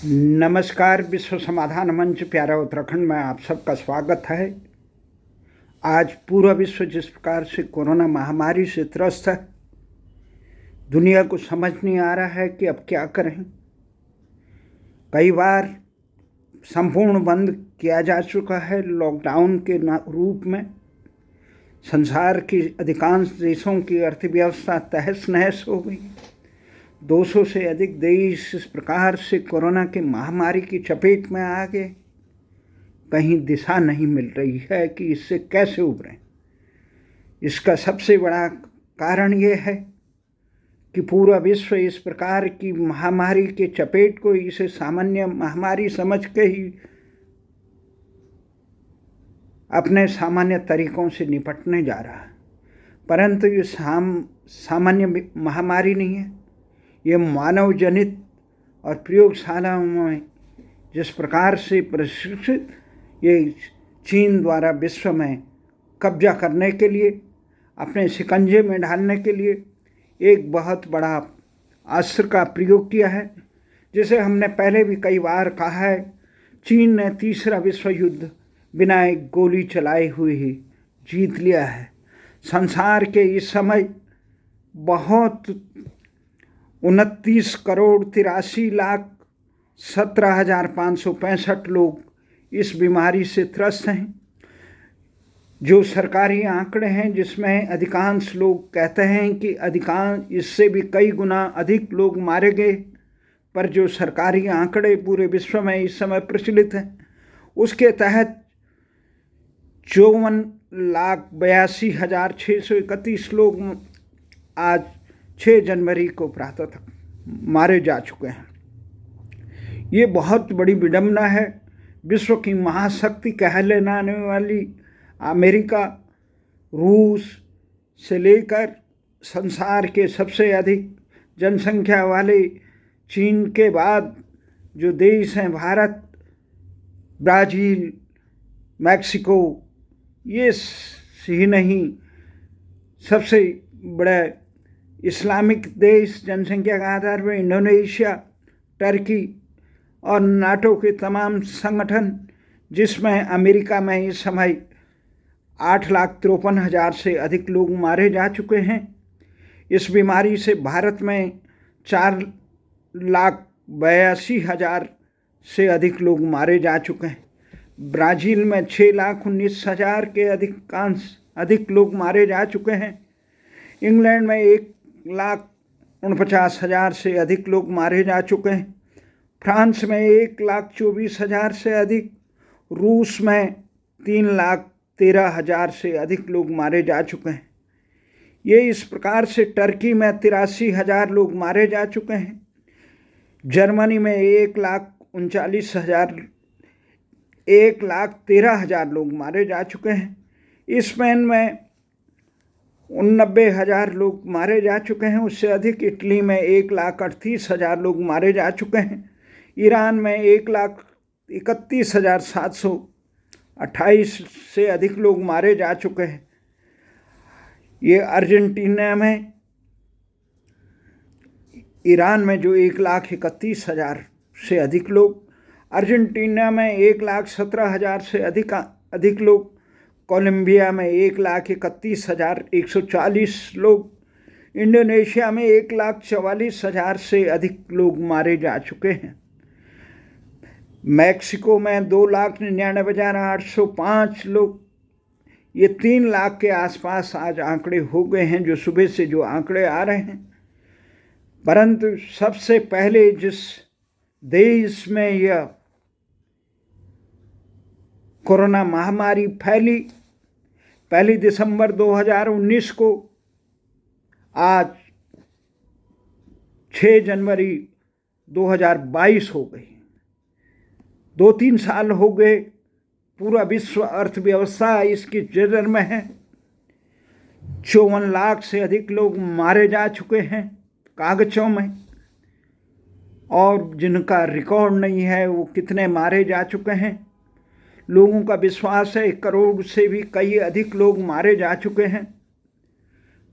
नमस्कार। विश्व समाधान मंच प्यारा उत्तराखंड में आप सबका स्वागत है। आज पूरा विश्व जिस प्रकार से कोरोना महामारी से त्रस्त है, दुनिया को समझ नहीं आ रहा है कि अब क्या करें। कई बार संपूर्ण बंद किया जा चुका है लॉकडाउन के रूप में। संसार की अधिकांश देशों की अर्थव्यवस्था तहस नहस हो गई। 200 से अधिक देश इस प्रकार से कोरोना की महामारी की चपेट में आ गए। कहीं दिशा नहीं मिल रही है कि इससे कैसे उभरें। इसका सबसे बड़ा कारण ये है कि पूरा विश्व इस प्रकार की महामारी के चपेट को इसे सामान्य महामारी समझ के ही अपने सामान्य तरीकों से निपटने जा रहा है। परंतु ये सामान्य महामारी नहीं है। ये मानव जनित और प्रयोगशालाओं में जिस प्रकार से प्रशिक्षित ये चीन द्वारा विश्व में कब्जा करने के लिए, अपने शिकंजे में डालने के लिए एक बहुत बड़ा अस्त्र का प्रयोग किया है, जिसे हमने पहले भी कई बार कहा है। चीन ने तीसरा विश्व युद्ध बिना एक गोली चलाए हुए ही जीत लिया है। संसार के इस समय बहुत 29,83,17,565 लोग इस बीमारी से त्रस्त हैं। जो सरकारी आंकड़े हैं, जिसमें अधिकांश लोग कहते हैं कि अधिकांश इससे भी कई गुना अधिक लोग मारे गए, पर जो सरकारी आंकड़े पूरे विश्व में इस समय प्रचलित हैं, उसके तहत 54,82,631 लोग आज 6 जनवरी को प्रातः तक मारे जा चुके हैं। ये बहुत बड़ी विडंबना है। विश्व की महाशक्ति कहलाने वाली अमेरिका, रूस से लेकर संसार के सबसे अधिक जनसंख्या वाले चीन के बाद जो देश हैं, भारत, ब्राज़ील, मैक्सिको, ये ही नहीं, सबसे बड़ा इस्लामिक देश जनसंख्या के आधार पर इंडोनेशिया, टर्की और नाटो के तमाम संगठन, जिसमें अमेरिका में इस समय 8,53,000 से अधिक लोग मारे जा चुके हैं। इस बीमारी से भारत में 4,82,000 से अधिक लोग मारे जा चुके हैं। ब्राज़ील में 6,19,000 के अधिक लोग मारे जा चुके हैं। इंग्लैंड में 1,49,000 से अधिक लोग मारे जा चुके हैं। फ्रांस में 1,24,000 से अधिक, रूस में 3,13,000 से अधिक लोग मारे जा चुके हैं। ये इस प्रकार से टर्की में 83,000 लोग मारे जा चुके हैं। जर्मनी में 1,13,000 लोग मारे जा चुके हैं। स्पेन में 89,000 लोग मारे जा चुके हैं, उससे अधिक। इटली में 1,38,000 लोग मारे जा चुके हैं। ईरान में 1,31,728 से अधिक लोग मारे जा चुके हैं। ये अर्जेंटीना में, ईरान में जो 1,31,000 से अधिक लोग, अर्जेंटीना में 1,17,000 से अधिक लोग, कोलंबिया में 1,31,140 लोग, इंडोनेशिया में 1,44,000 से अधिक लोग मारे जा चुके हैं। मैक्सिको में 2,99,805 लोग। ये 3 लाख के आसपास आज आंकड़े हो गए हैं, जो सुबह से जो आंकड़े आ रहे हैं। परंतु सबसे पहले जिस देश में यह कोरोना महामारी फैली, 1 दिसंबर 2019 को, आज 6 जनवरी 2022 हो गई। 2-3 साल हो गए। पूरा विश्व अर्थव्यवस्था इसकी जड़ में है। 54 लाख से अधिक लोग मारे जा चुके हैं कागजों में, और जिनका रिकॉर्ड नहीं है वो कितने मारे जा चुके हैं। लोगों का विश्वास है 1 करोड़ से भी कई अधिक लोग मारे जा चुके हैं।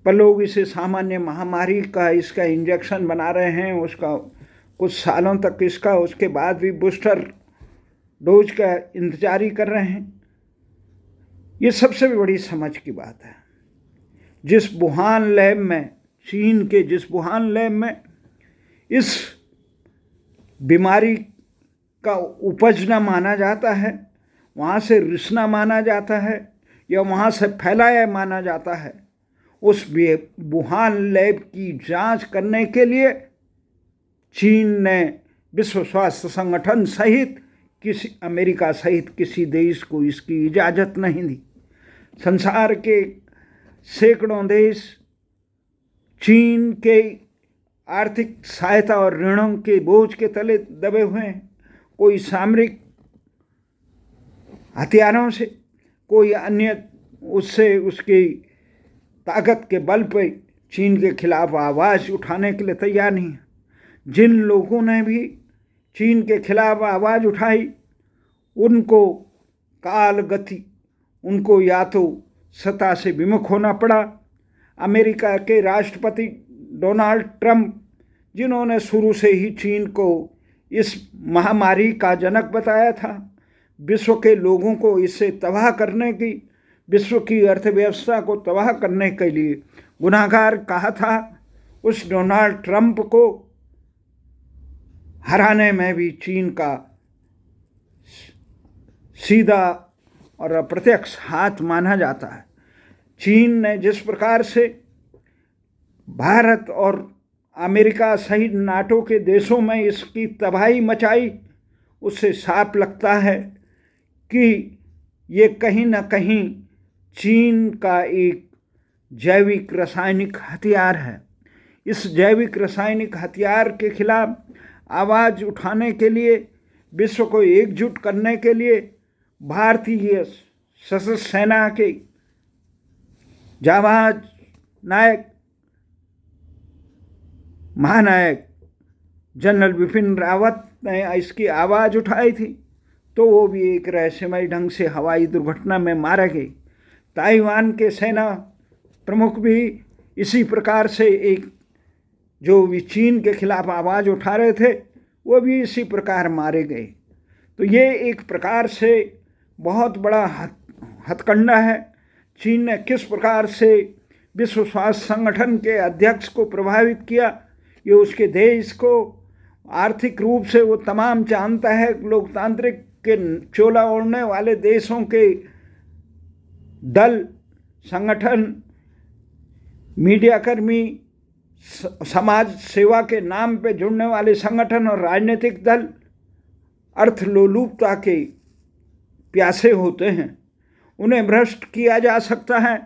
पर लोग इसे सामान्य महामारी का इसका इंजेक्शन बना रहे हैं, उसका कुछ सालों तक इसका, उसके बाद भी बूस्टर डोज का इंतजार ही कर रहे हैं। ये सबसे बड़ी समझ की बात है। जिस वुहान लैब में, चीन के जिस वुहान लैब में इस बीमारी का उपजना माना जाता है, वहाँ से रिसना माना जाता है या वहाँ से फैलाया माना जाता है, उस वुहान लैब की जांच करने के लिए चीन ने विश्व स्वास्थ्य संगठन सहित अमेरिका सहित किसी देश को इसकी इजाज़त नहीं दी। संसार के सैकड़ों देश चीन के आर्थिक सहायता और ऋणों के बोझ के तले दबे हुए हैं। कोई सामरिक हथियारों से, कोई अन्य उससे, उसकी ताकत के बल पर चीन के खिलाफ आवाज़ उठाने के लिए तैयार नहीं है। जिन लोगों ने भी चीन के खिलाफ आवाज़ उठाई, उनको काल गति, उनको या तो सत्ता से विमुख होना पड़ा। अमेरिका के राष्ट्रपति डोनाल्ड ट्रंप, जिन्होंने शुरू से ही चीन को इस महामारी का जनक बताया था, विश्व के लोगों को इससे तबाह करने की, विश्व की अर्थव्यवस्था को तबाह करने के लिए गुनाहगार कहा था, उस डोनाल्ड ट्रंप को हराने में भी चीन का सीधा और अप्रत्यक्ष हाथ माना जाता है। चीन ने जिस प्रकार से भारत और अमेरिका सहित नाटो के देशों में इसकी तबाही मचाई, उससे साफ लगता है कि ये कहीं न कहीं चीन का एक जैविक रासायनिक हथियार है। इस जैविक रासायनिक हथियार के खिलाफ आवाज़ उठाने के लिए, विश्व को एकजुट करने के लिए भारतीय सशस्त्र सेना के जाबाज नायक, महानायक जनरल बिपिन रावत ने इसकी आवाज़ उठाई थी, तो वो भी एक रहस्यमय ढंग से हवाई दुर्घटना में मारा गए। ताइवान के सेना प्रमुख भी इसी प्रकार से, एक जो भी चीन के खिलाफ आवाज़ उठा रहे थे, वो भी इसी प्रकार मारे गए। तो ये एक प्रकार से बहुत बड़ा हथकंडा है। चीन ने किस प्रकार से विश्व स्वास्थ्य संगठन के अध्यक्ष को प्रभावित किया, ये उसके देश को आर्थिक रूप से वो तमाम जानता है। लोकतांत्रिक के चोला ओढ़ने वाले देशों के दल, संगठन, मीडियाकर्मी, समाज सेवा के नाम पे जुड़ने वाले संगठन और राजनीतिक दल अर्थलोलुपता के प्यासे होते हैं। उन्हें भ्रष्ट किया जा सकता है।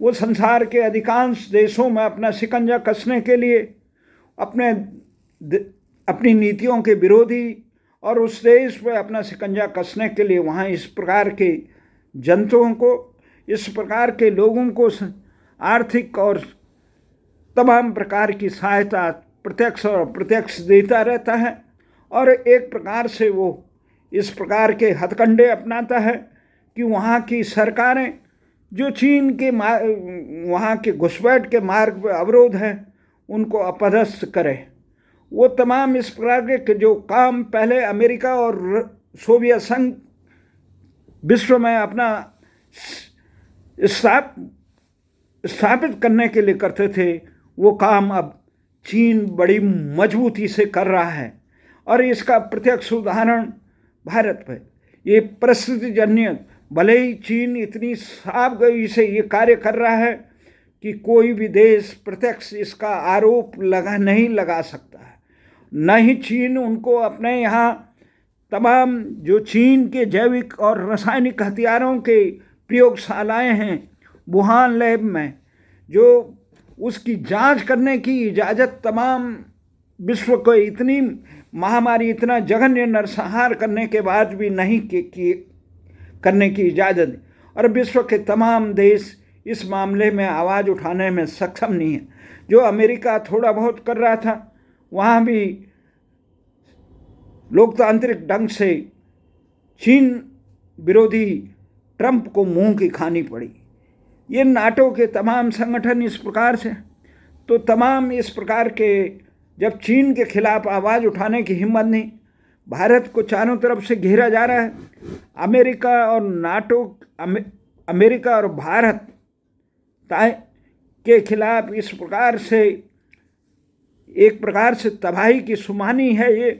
वो संसार के अधिकांश देशों में अपना शिकंजा कसने के लिए, अपनी नीतियों के विरोधी, और उस देश पर अपना शिकंजा कसने के लिए वहाँ इस प्रकार के जनताओं को, इस प्रकार के लोगों को आर्थिक और तमाम प्रकार की सहायता प्रत्यक्ष और अप्रत्यक्ष देता रहता है। और एक प्रकार से वो इस प्रकार के हथकंडे अपनाता है कि वहाँ की सरकारें जो चीन के वहाँ के घुसपैठ के मार्ग पर अवरोध है, उनको अपदस्थ करे। वो तमाम इस प्रकार के जो काम पहले अमेरिका और सोवियत संघ विश्व में अपना स्थापित करने के लिए करते थे, वो काम अब चीन बड़ी मजबूती से कर रहा है। और इसका प्रत्यक्ष उदाहरण भारत पर, ये परिस्थितिजन्य, भले ही चीन इतनी साफ गई से ये कार्य कर रहा है कि कोई भी देश प्रत्यक्ष इसका आरोप नहीं लगा सकता है। न ही चीन उनको अपने यहाँ तमाम जो चीन के जैविक और रासायनिक हथियारों के प्रयोगशालाएं हैं वुहान लैब में, जो उसकी जांच करने की इजाज़त तमाम विश्व को इतनी महामारी, इतना जघन्य नरसंहार करने के बाद भी नहीं करने की इजाज़त। और विश्व के तमाम देश इस मामले में आवाज़ उठाने में सक्षम नहीं है। जो अमेरिका थोड़ा बहुत कर रहा था, वहाँ भी लोकतांत्रिक ढंग से चीन विरोधी ट्रंप को मुंह की खानी पड़ी। ये नाटो के तमाम संगठन इस प्रकार से, तो तमाम इस प्रकार के जब चीन के खिलाफ आवाज़ उठाने की हिम्मत नहीं, भारत को चारों तरफ से घेरा जा रहा है। अमेरिका और नाटो, अमेरिका और भारत के खिलाफ इस प्रकार से एक प्रकार से तबाही की सुमानी है। ये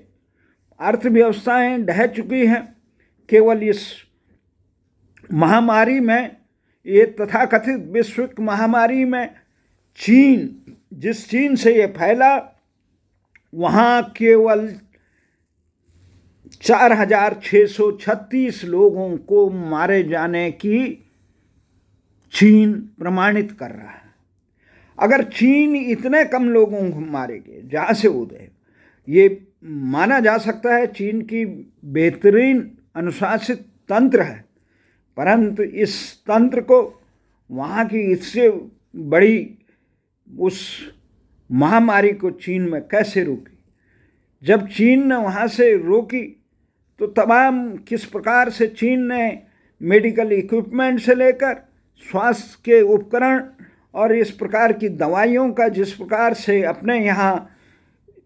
अर्थव्यवस्थाएं ढह चुकी हैं। केवल इस महामारी में, ये तथाकथित विश्व महामारी में जिस चीन से ये फैला, वहाँ केवल 4,636 लोगों को मारे जाने की चीन प्रमाणित कर रहा है। अगर चीन इतने कम लोगों को मारेगे जहाँ से उदय, ये माना जा सकता है चीन की बेहतरीन अनुशासित तंत्र है, परंतु इस तंत्र को वहाँ की इससे बड़ी उस महामारी को चीन में कैसे रोकी। जब चीन ने वहाँ से रोकी तो तमाम किस प्रकार से चीन ने मेडिकल इक्विपमेंट से लेकर स्वास्थ्य के उपकरण और इस प्रकार की दवाइयों का जिस प्रकार से अपने यहाँ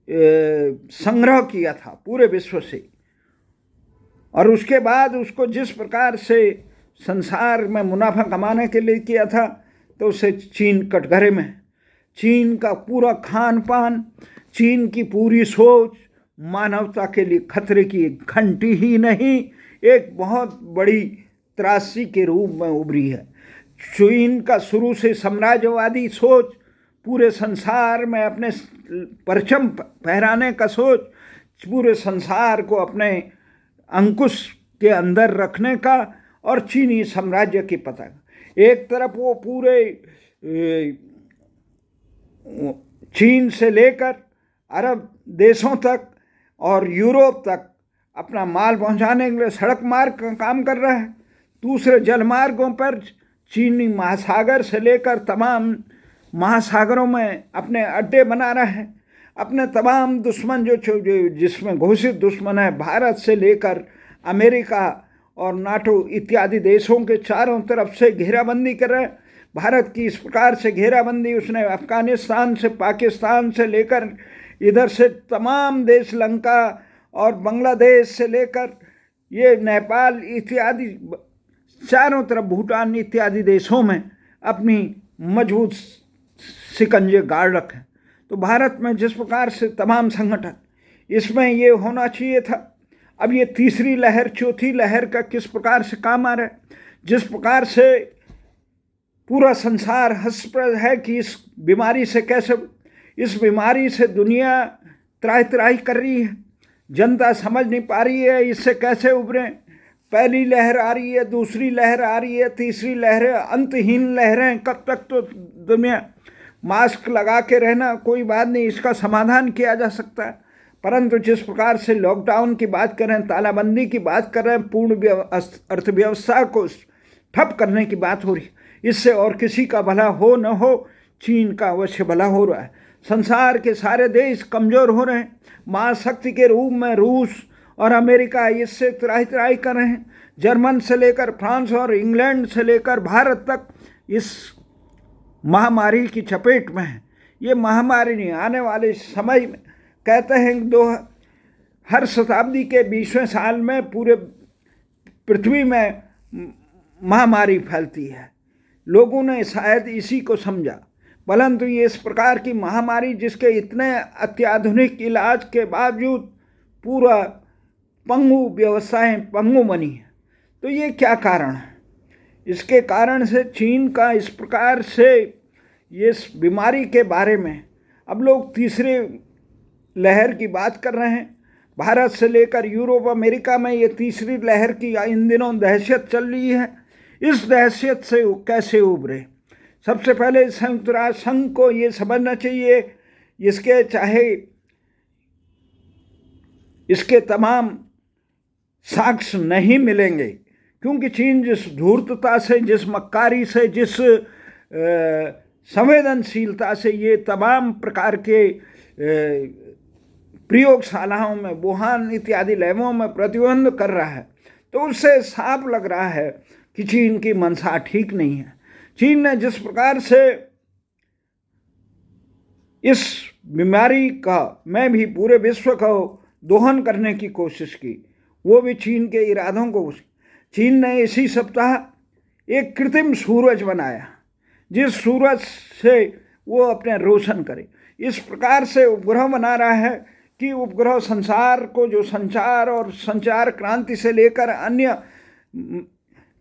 संग्रह किया था पूरे विश्व से, और उसके बाद उसको जिस प्रकार से संसार में मुनाफा कमाने के लिए किया था, तो उसे चीन कटघरे में, चीन का पूरा खान पान, चीन की पूरी सोच मानवता के लिए खतरे की एक घंटी ही नहीं, एक बहुत बड़ी त्रासदी के रूप में उभरी है। चीन का शुरू से साम्राज्यवादी सोच, पूरे संसार में अपने परचम फहराने का सोच, पूरे संसार को अपने अंकुश के अंदर रखने का, और चीनी साम्राज्य की पताका। एक तरफ वो पूरे चीन से लेकर अरब देशों तक और यूरोप तक अपना माल पहुंचाने के लिए सड़क मार्ग का काम कर रहा है। दूसरे जल मार्गों पर चीनी महासागर से लेकर तमाम महासागरों में अपने अड्डे बना रहे हैं। अपने तमाम दुश्मन जो जिसमें घोषित दुश्मन है, भारत से लेकर अमेरिका और नाटो इत्यादि देशों के चारों तरफ से घेराबंदी कर रहे हैं। भारत की इस प्रकार से घेराबंदी उसने अफगानिस्तान से, पाकिस्तान से लेकर इधर से तमाम देश, लंका और बांग्लादेश से लेकर ये नेपाल इत्यादि चारों तरफ, भूटान इत्यादि देशों में अपनी मजबूत शिकंजे गाड़ रखे। तो भारत में जिस प्रकार से तमाम संगठन, इसमें ये होना चाहिए था। अब ये तीसरी लहर, चौथी लहर का किस प्रकार से काम आ रहा है, जिस प्रकार से पूरा संसार हंसप्रद है कि इस बीमारी से कैसे, इस बीमारी से दुनिया त्राही त्राही कर रही है, जनता समझ नहीं पा रही है इससे कैसे उभरें। पहली लहर आ रही है, दूसरी लहर आ रही है, तीसरी लहरें, अंतहीन लहरें। कब तक तो दुनिया मास्क लगा के रहना कोई बात नहीं, इसका समाधान किया जा सकता है, परंतु जिस प्रकार से लॉकडाउन की बात कर रहे हैं, तालाबंदी की बात कर रहे हैं, पूर्ण अर्थव्यवस्था को ठप करने की बात हो रही है, इससे और किसी का भला हो न हो, चीन का अवश्य भला हो रहा है। संसार के सारे देश कमज़ोर हो रहे हैं। महाशक्ति के रूप में रूस और अमेरिका इससे त्राही त्राही कर रहे हैं। जर्मन से लेकर फ्रांस और इंग्लैंड से लेकर भारत तक इस महामारी की चपेट में है। ये महामारी नहीं, आने वाले समय में कहते हैं हर शताब्दी के 20वें साल में पूरे पृथ्वी में महामारी फैलती है। लोगों ने शायद इसी को समझा, परंतु ये इस प्रकार की महामारी जिसके इतने अत्याधुनिक इलाज के बावजूद पूरा पंगु व्यवसाय पंगु बनी है। तो ये क्या कारण है? इसके कारण से चीन का इस प्रकार से ये इस बीमारी के बारे में अब लोग तीसरे लहर की बात कर रहे हैं। भारत से लेकर यूरोप, अमेरिका में ये तीसरी लहर की इन दिनों दहशत चल रही है। इस दहशत से कैसे उभरे? सबसे पहले संयुक्त राष्ट्र संघ को ये समझना चाहिए, इसके चाहे इसके तमाम साक्ष्य नहीं मिलेंगे, क्योंकि चीन जिस धूर्तता से, जिस मक्कारी से, जिस संवेदनशीलता से ये तमाम प्रकार के प्रयोगशालाओं में, वुहान इत्यादि लैबों में प्रतिबंध कर रहा है, तो उससे साफ लग रहा है कि चीन की मंशा ठीक नहीं है। चीन ने जिस प्रकार से इस बीमारी का मैं भी पूरे विश्व को दोहन करने की कोशिश की, वो भी चीन के इरादों को। चीन ने इसी सप्ताह एक कृत्रिम सूरज बनाया, जिस सूरज से वो अपने रोशन करे। इस प्रकार से उपग्रह बना रहा है कि उपग्रह संसार को जो संचार और संचार क्रांति से लेकर अन्य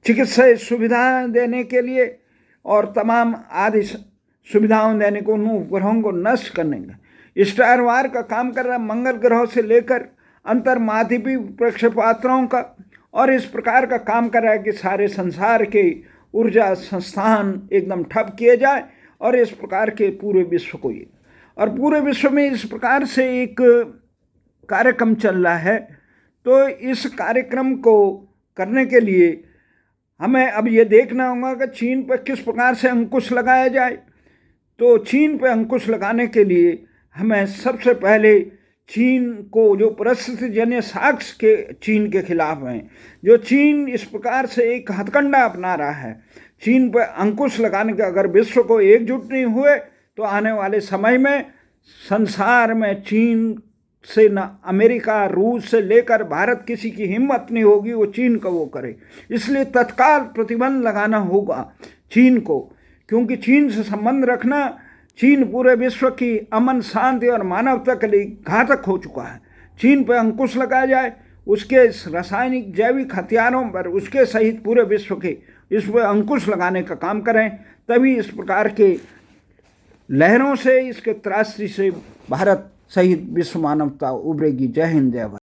चिकित्सा सुविधाएं देने के लिए और तमाम आदि सुविधाओं देने को उन उपग्रहों को नष्ट करने का स्टार वार का काम कर रहा है, मंगल ग्रह से लेकर अंतर्माध्यमी प्रक्षेपास्त्रों का, और इस प्रकार का काम कर रहा है कि सारे संसार के ऊर्जा संस्थान एकदम ठप किए जाए और इस प्रकार के पूरे विश्व को ये, और पूरे विश्व में इस प्रकार से एक कार्यक्रम चल रहा है। तो इस कार्यक्रम को करने के लिए हमें अब ये देखना होगा कि चीन पर किस प्रकार से अंकुश लगाया जाए। तो चीन पर अंकुश लगाने के लिए हमें सबसे पहले चीन को, जो परिस्थितिजन्य साक्ष्य के चीन के खिलाफ हैं, जो चीन इस प्रकार से एक हथकंडा अपना रहा है, चीन पर अंकुश लगाने के अगर विश्व को एकजुट नहीं हुए तो आने वाले समय में संसार में चीन से न अमेरिका, रूस से लेकर भारत किसी की हिम्मत नहीं होगी वो चीन का वो करे। इसलिए तत्काल प्रतिबंध लगाना होगा चीन को, क्योंकि चीन से संबंध रखना चीन पूरे विश्व की अमन, शांति और मानवता के लिए घातक हो चुका है। चीन पर अंकुश लगाया जाए, उसके रासायनिक जैविक हथियारों पर, उसके सहित पूरे विश्व के इस पर अंकुश लगाने का काम करें, तभी इस प्रकार के लहरों से, इसके त्रासदी से भारत सहित विश्व मानवता उभरेगी। जय हिंद, जय भारत।